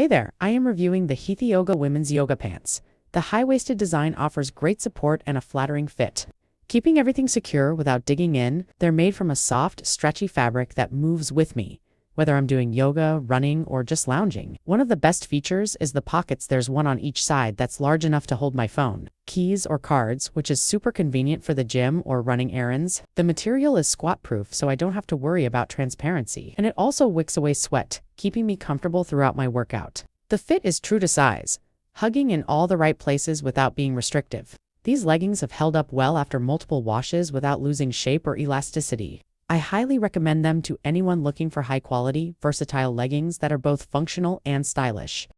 Hey there, I am reviewing the Heathyoga women's yoga pants. The high-waisted design offers great support and a flattering fit. Keeping everything secure without digging in, they're made from a soft, stretchy fabric that moves with me, whether I'm doing yoga, running, or just lounging. One of the best features is the pockets. There's one on each side that's large enough to hold my phone, keys, or cards, which is super convenient for the gym or running errands. The material is squat-proof, so I don't have to worry about transparency, and it also wicks away sweat, keeping me comfortable throughout my workout. The fit is true to size, hugging in all the right places without being restrictive. These leggings have held up well after multiple washes without losing shape or elasticity. I highly recommend them to anyone looking for high-quality, versatile leggings that are both functional and stylish.